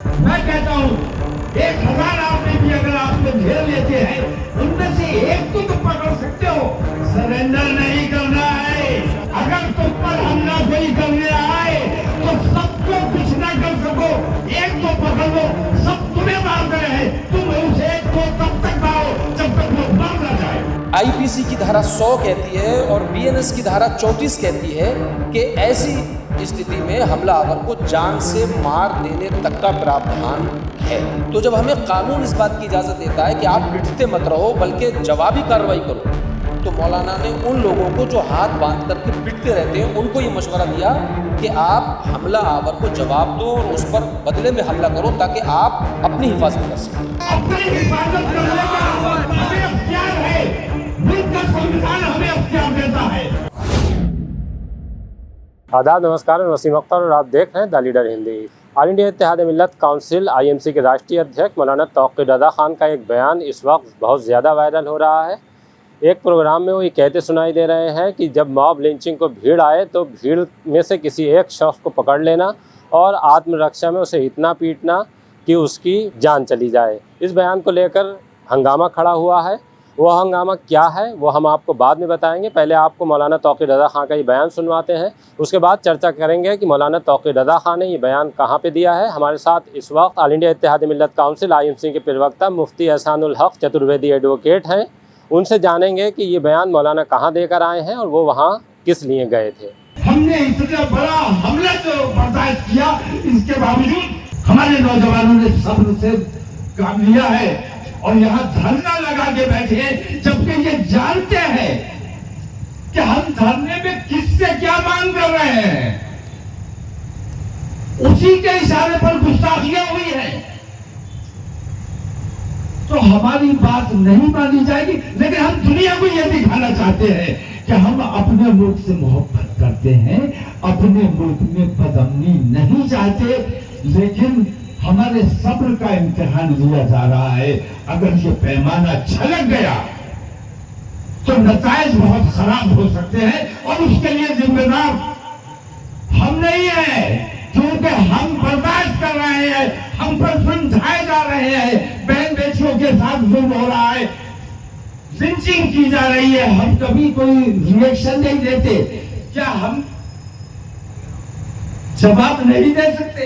मैं कहता हूँ 1000 आदमी भी अगर आपको घेर लेते हैं उनमें से एक को तो पकड़ सकते हो। सरेंडर नहीं करना है। अगर तुम पर हमला कोई करने आए तो सबको कुछ ना कर सको, एक को पकड़ लो, सब तुम्हें मार रहे हैं, तुम उस एक को तब तक मारो जब तक वो मर ना जाए। आईपीसी की धारा 100 कहती है और बीएनएस की धारा 34 कहती है कि ऐसी स्थिति में हमलावर को जान से मार देने तक का प्रावधान है। तो जब हमें कानून इस बात की इजाज़त देता है कि आप पिटते मत रहो बल्कि जवाबी कार्रवाई करो, तो मौलाना ने उन लोगों को जो हाथ बांध करके पिटते रहते हैं उनको ये मशवरा दिया कि आप हमलावर को जवाब दो और उस पर बदले में हमला करो ताकि आप अपनी हिफाजत कर सकें। अपनी हिफाजत करने का हमें अख्तियार है, मुल्क का संविधान हमें अख्तियार देता है। आदाब, नमस्कार, मैं वसीम अख्तर और आप देख रहे हैं the leader Hindi. All India Ittehad Millat council IMC के राष्ट्रीय अध्यक्ष मौलाना तौक़ीर रज़ा खान का एक बयान इस वक्त बहुत ज़्यादा वायरल हो रहा है। एक प्रोग्राम में वो ये कहते सुनाई दे रहे हैं कि जब मॉब लिंचिंग को भीड़ आए तो भीड़ में से किसी एक शख्स को पकड़ लेना और आत्मरक्षा में उसे इतना पीटना कि उसकी जान चली जाए। इस बयान को लेकर हंगामा खड़ा हुआ है। वो हंगामा क्या है वो हम आपको बाद में बताएंगे। पहले आपको मौलाना तौक़ीर रज़ा खान का ये बयान सुनवाते हैं, उसके बाद चर्चा करेंगे कि मौलाना तौक़ीर रज़ा खान ने ये बयान कहाँ पे दिया है। हमारे साथ इस वक्त all India Ittehad Millat council IMC के प्रवक्ता मुफ्ती एहसानुल हक चतुर्वेदी एडवोकेट हैं। उनसे जानेंगे कि ये बयान मौलाना कहाँ देकर आए हैं और वो वहाँ किस लिए गए थे। हमने इतना बड़ा हमला जो बर्दाश्त किया, इसके बावजूद हमारे नौजवानों ने सब्र से काम लिया है और यहाँ धरना लगा के बैठे हैं, जबकि ये जानते हैं कि हम धरने में किससे क्या मांग कर रहे हैं। उसी के इशारे पर गुस्ताखियां हुई है तो हमारी बात नहीं मानी जाएगी। लेकिन हम दुनिया को यह दिखाना चाहते हैं कि हम अपने मुल्क से मोहब्बत करते हैं, अपने मुल्क में बदअमनी नहीं चाहते, लेकिन हमारे सब्र का इम्तिहान लिया जा रहा है। अगर ये पैमाना छलक गया तो नताइज बहुत खराब हो सकते हैं और उसके लिए जिम्मेदार हम नहीं है, क्योंकि हम बर्दाश्त कर रहे हैं, हम पर समझाए जा रहे हैं, बहन बेटियों के साथ जुल्म हो रहा है, लिंचिंग की जा रही है, हम कभी कोई रिएक्शन नहीं देते। क्या हम जवाब नहीं दे सकते?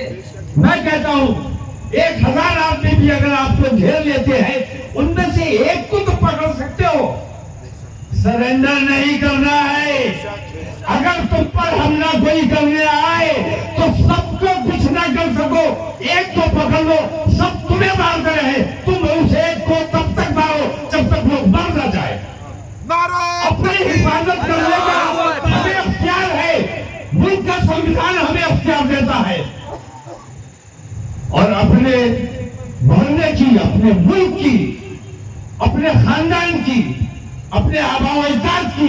मैं कहता हूं 1000 आदमी भी अगर आपको घेर लेते हैं उनमें से एक को तो पकड़ सकते हो। सरेंडर नहीं करना है। अगर तुम पर हमला कोई करने आए तो सबको कुछ ना कर सको, एक को पकड़ लो, सब तुम्हें मार रहे हैं, तुम उस एक को तब तक मारो जब तक वो मर ना जाए। अपनी हिफाजत करने का हमें अख्तियार है, मुल्क का संविधान हमें अख्तियार देता है और अपने मोहल्ले की, अपने मुल्क की, अपने खानदान की, अपने आबा अजदाद की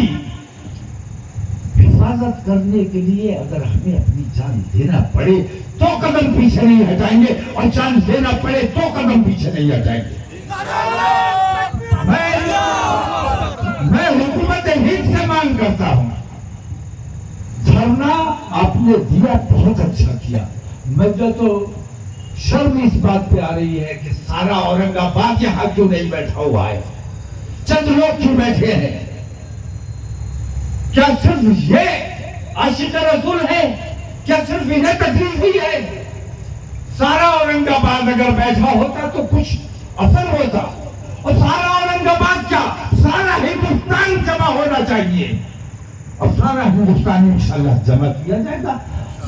हिफाजत करने के लिए अगर हमें अपनी जान देना पड़े तो कदम पीछे नहीं हटाएंगे और जान देना पड़े तो कदम पीछे नहीं हटाएंगे। मैं हुकूमत हिंद से मांग करता हूं, धरना आपने दिया, बहुत अच्छा किया। मुझे तो शर्म इस बात पे आ रही है कि सारा औरंगाबाद यहां क्यों नहीं बैठा हुआ है, चंद लोग क्यों बैठे हैं। क्या सिर्फ ये आशिक रसूल है? क्या सिर्फ इन्हें तकलीफ हुई है? सारा औरंगाबाद अगर बैठा होता तो कुछ असर होता, और सारा औरंगाबाद क्या, सारा हिंदुस्तान जमा होना चाहिए और सारा हिंदुस्तान इंशाल्लाह जमा किया जाएगा।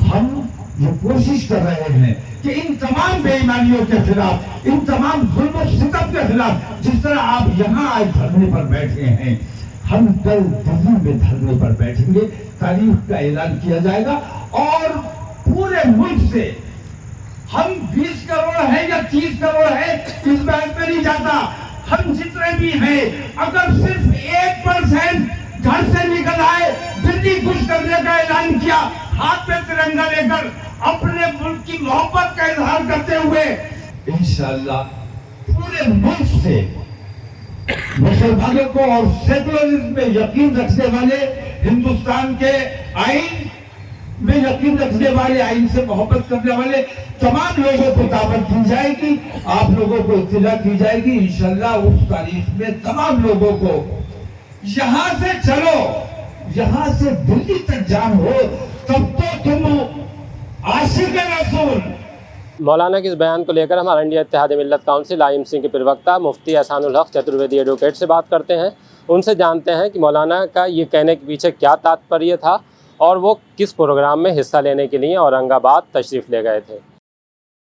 हम ये कोशिश कर रहे हैं कि इन तमाम बेईमानियों के खिलाफ, इन तमाम जुल्म और सितम के खिलाफ, जिस तरह आप यहाँ आज धरने पर बैठे हैं, हम कल दिल्ली में धरने पर बैठेंगे, तारीख का ऐलान किया जाएगा और पूरे मुल्क से हम 20 करोड़ है या 30 करोड़ है इस बात में नहीं जाता, हम जितने भी हैं अगर सिर्फ 1% घर से निकल आए, दिल्ली कुछ करने का ऐलान किया, हाथ में तिरंगा लेकर अपने मुल्क की मोहब्बत का इजहार करते हुए, इंशाअल्लाह पूरे मुल्क से मुसलमानों को और सेकुलरिज्म में यकीन रखने वाले, हिंदुस्तान के आइन में यकीन रखने वाले, आइन से मोहब्बत करने वाले तमाम लोगों को दावत दी जाएगी, आप लोगों को इत्तला की जाएगी इंशाल्लाह। उस तारीख में तमाम लोगों को यहाँ से चलो, यहाँ से दिल्ली तक जान हो, तब तो तुम आशिक रसूल। मौलाना के इस बयान को लेकर हमारा India Ittehad Millat council IMC के प्रवक्ता मुफ्ती एहसानुल हक चतुर्वेदी एडवोकेट से बात करते हैं। उनसे जानते हैं कि मौलाना का ये कहने के पीछे क्या तात्पर्य था और वो किस प्रोग्राम में हिस्सा लेने के लिए औरंगाबाद तशरीफ़ ले गए थे।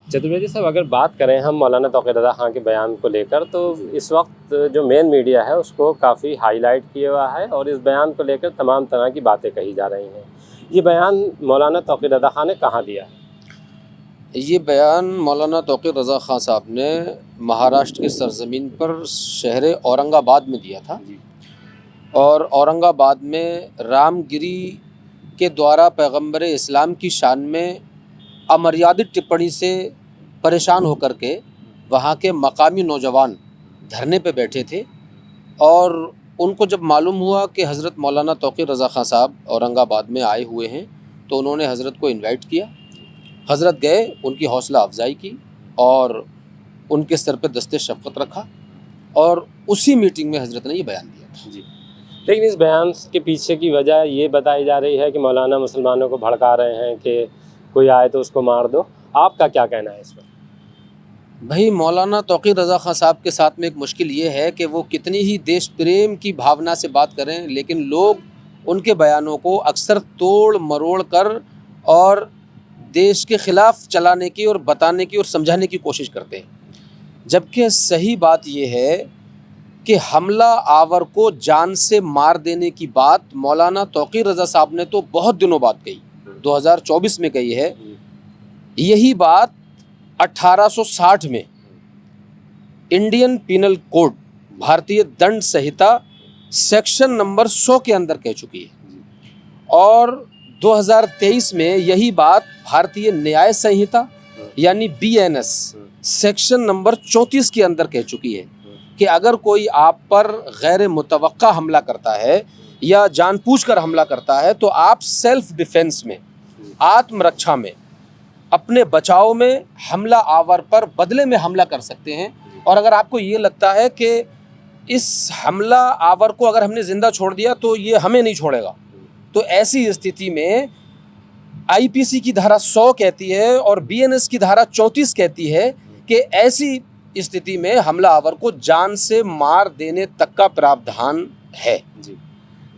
चतुर्वेदी साहब, अगर बात करें हम मौलाना तौक़ीर रज़ा ख़ान के बयान को लेकर, तो इस वक्त जो मेन मीडिया है उसको काफ़ी हाईलाइट किया हुआ है और इस बयान को लेकर तमाम तरह की बातें कही जा रही हैं। ये बयान मौलाना तौक़ीर रज़ा ख़ान ने कहाँ दिया है? ये बयान मौलाना तौक़ीर रज़ा ख़ान साहब ने महाराष्ट्र की सरज़मीन पर शहर औरंगाबाद में दिया था। और औरंगाबाद में रामगिरी के द्वारा पैगंबर इस्लाम की शान में अमर्यादित टिप्पणी से परेशान होकर के वहाँ के मकामी नौजवान धरने पे बैठे थे और उनको जब मालूम हुआ कि हज़रत मौलाना तौक़ीर रज़ा ख़ान साहब औरंगाबाद में आए हुए हैं तो उन्होंने हज़रत को इनवाइट किया। हज़रत गए, उनकी हौसला अफजाई की और उनके सर पे दस्ते शफ़क़त रखा और उसी मीटिंग में हज़रत ने ये बयान दिया था। जी, लेकिन इस बयान के पीछे की वजह ये बताई जा रही है कि मौलाना मुसलमानों को भड़का रहे हैं कि कोई आए तो उसको मार दो। आपका क्या कहना है इस पर? भाई, मौलाना तौक़ीर रज़ा ख़ान साहब के साथ में एक मुश्किल ये है कि वो कितनी ही देश प्रेम की भावना से बात करें, लेकिन लोग उनके बयानों को अक्सर तोड़ मरोड़ कर और देश के ख़िलाफ़ चलाने की और बताने की और समझाने की कोशिश करते हैं। जबकि सही बात यह है कि हमला आवर को जान से मार देने की बात मौलाना तौक़ीर रज़ा साहब ने तो बहुत दिनों बाद कही, 2024 में कही है। यही बात 1860 में इंडियन पीनल कोड, भारतीय दंड संहिता सेक्शन नंबर 100 के अंदर कह चुकी है और 2023 में यही बात भारतीय न्याय संहिता यानी BNS सेक्शन नंबर 34 के अंदर कह चुकी है कि अगर कोई आप पर गैर मुतवक्का हमला करता है या जानबूझकर हमला करता है तो आप सेल्फ डिफेंस में, आत्मरक्षा में, अपने बचाव में हमला आवर पर बदले में हमला कर सकते हैं। और अगर आपको ये लगता है कि इस हमला आवर को अगर हमने ज़िंदा छोड़ दिया तो ये हमें नहीं छोड़ेगा, तो ऐसी स्थिति में IPC की धारा 100 कहती है और BNS की धारा 34 कहती है कि ऐसी स्थिति में हमला आवर को जान से मार देने तक का प्रावधान है। जी,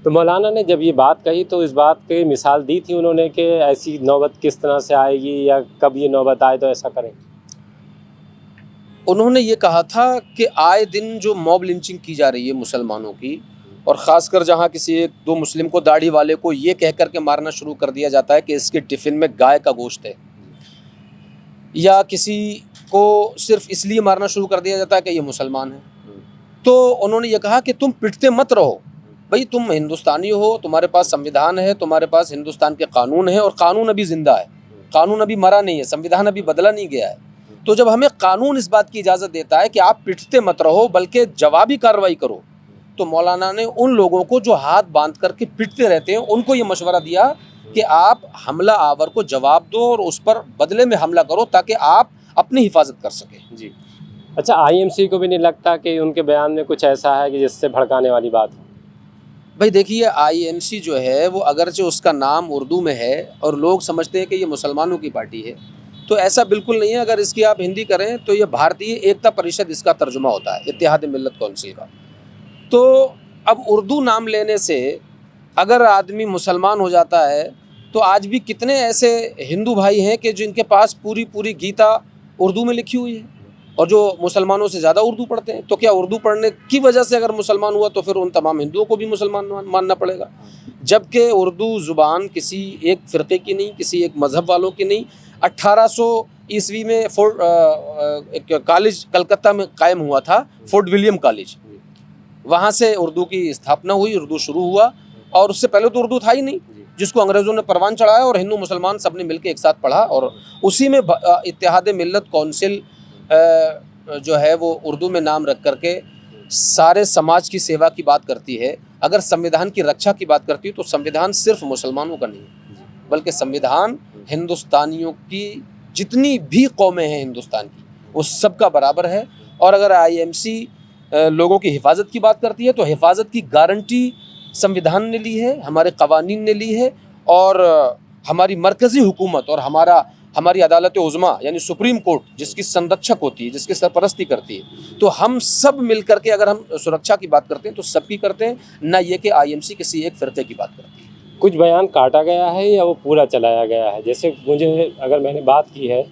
तो मौलाना ने जब ये बात कही तो इस बात की मिसाल दी थी उन्होंने कि ऐसी नौबत किस तरह से आएगी या कब ये नौबत आए तो ऐसा करें। उन्होंने ये कहा था कि आए दिन जो मॉब लिंचिंग की जा रही है मुसलमानों की, और ख़ासकर जहाँ किसी एक दो मुस्लिम को, दाढ़ी वाले को ये कह कर के मारना शुरू कर दिया जाता है कि इसके टिफ़िन में गाय का गोश्त है, या किसी को सिर्फ इसलिए मारना शुरू कर दिया जाता है कि ये मुसलमान है, तो उन्होंने ये कहा कि तुम पिटते मत रहो भाई, तुम हिंदुस्तानी हो, तुम्हारे पास संविधान है, तुम्हारे पास हिंदुस्तान के कानून है और कानून अभी ज़िंदा है, कानून अभी मरा नहीं है, संविधान अभी बदला नहीं गया है। तो जब हमें कानून इस बात की इजाज़त देता है कि आप पिटते मत रहो बल्कि जवाबी कार्रवाई करो, तो मौलाना ने उन लोगों को जो हाथ बांध करके पिटते रहते हैं उनको ये मशवरा दिया कि आप हमला आवर को जवाब दो और उस पर बदले में हमला करो ताकि आप अपनी हिफाजत कर सकें। जी, अच्छा, IMC को भी नहीं लगता कि उनके बयान में कुछ ऐसा है कि जिससे भड़काने वाली बात हो? भाई देखिए, IMC जो है वो अगरचे उसका नाम उर्दू में है और लोग समझते हैं कि ये मुसलमानों की पार्टी है, तो ऐसा बिल्कुल नहीं है। अगर इसकी आप हिंदी करें तो ये भारतीय एकता परिषद इसका तर्जुमा होता है, इत्तेहाद मिल्लत काउंसिल का। तो अब उर्दू नाम लेने से अगर आदमी मुसलमान हो जाता है तो आज भी कितने ऐसे हिंदू भाई हैं कि जिनके पास पूरी पूरी गीता उर्दू में लिखी हुई है और जो मुसलमानों से ज़्यादा उर्दू पढ़ते हैं। तो क्या उर्दू पढ़ने की वजह से अगर मुसलमान हुआ तो फिर उन तमाम हिंदुओं को भी मुसलमान मानना पड़ेगा, जबकि उर्दू ज़ुबान किसी एक फ़िरक़े की नहीं, किसी एक मज़हब वालों की नहीं। 1800 ईस्वी में एक कॉलेज कलकत्ता में कायम हुआ था, फोर्ट विलियम कॉलेज, वहाँ से उर्दू की स्थापना हुई, उर्दू शुरू हुआ और उससे पहले तो उर्दू था ही नहीं, जिसको अंग्रेज़ों ने परवान चढ़ाया और हिंदू मुसलमान सब ने मिलकर एक साथ पढ़ा और उसी में इत्तेहाद मिल्लत काउंसिल जो है वो उर्दू में नाम रख करके सारे समाज की सेवा की बात करती है। अगर संविधान की रक्षा की बात करती है तो संविधान सिर्फ मुसलमानों का नहीं है। बल्कि संविधान हिंदुस्तानियों की जितनी भी कौमें हैं हिंदुस्तान की, वो सबका बराबर है। और अगर आईएमसी लोगों की हिफाजत की बात करती है तो हिफाजत की गारंटी संविधान ने ली है, हमारे कवानीन ने ली है, और हमारी मरकज़ी हुकूमत और हमारी अदालत उज़्मा यानी सुप्रीम कोर्ट जिसकी संरक्षक होती है, जिसकी सरपरस्ती करती है, तो हम सब मिल करके अगर हम सुरक्षा की बात करते हैं तो सबकी करते हैं, ना ये कि आईएमसी किसी एक फ़िरक़े की बात करती है। कुछ बयान काटा गया है या वो पूरा चलाया गया है? जैसे मुझे अगर मैंने बात की है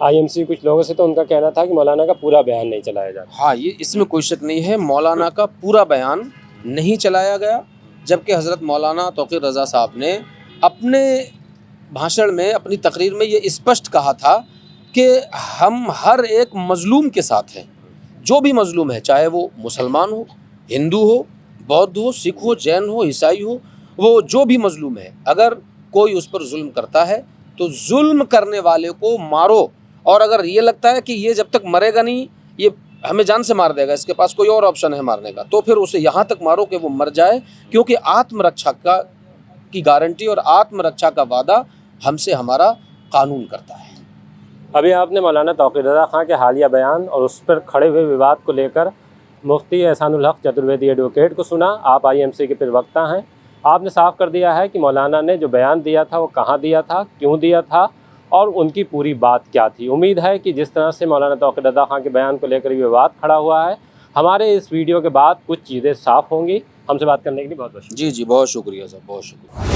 आईएमसी कुछ लोगों से, तो उनका कहना था कि मौलाना का पूरा बयान नहीं चलाया जाता। हाँ, ये इसमें कोई शक नहीं है, मौलाना का पूरा बयान नहीं चलाया गया, जबकि हज़रत मौलाना तौक़ीर रज़ा साहब ने अपने भाषण में, अपनी तकरीर में ये स्पष्ट कहा था कि हम हर एक मज़लूम के साथ हैं। जो भी मज़लूम है, चाहे वो मुसलमान हो, हिंदू हो, बौद्ध हो, सिख हो, जैन हो, ईसाई हो, वो जो भी मज़लूम है, अगर कोई उस पर जुल्म करता है तो जुल्म करने वाले को मारो, और अगर ये लगता है कि ये जब तक मरेगा नहीं, ये हमें जान से मार देगा, इसके पास कोई और ऑप्शन है मारने का, तो फिर उसे यहाँ तक मारो कि वो मर जाए, क्योंकि आत्मरक्षा की गारंटी और आत्मरक्षा का वादा हमसे हमारा कानून करता है। अभी आपने मौलाना तौक़ीर रज़ा खां के हालिया बयान और उस पर खड़े हुए विवाद को लेकर मुफ्ती एहसानुल हक चतुर्वेदी एडवोकेट को सुना। आप आईएमसी के प्रवक्ता हैं, आपने साफ कर दिया है कि मौलाना ने जो बयान दिया था वो कहाँ दिया था, क्यों दिया था और उनकी पूरी बात क्या थी। उम्मीद है कि जिस तरह से मौलाना तौक़ीर रज़ा खां के बयान को लेकर विवाद खड़ा हुआ है, हमारे इस वीडियो के बाद कुछ चीज़ें साफ़ होंगी। हमसे बात करने के लिए बहुत बहुत जी, बहुत शुक्रिया सर, बहुत शुक्रिया।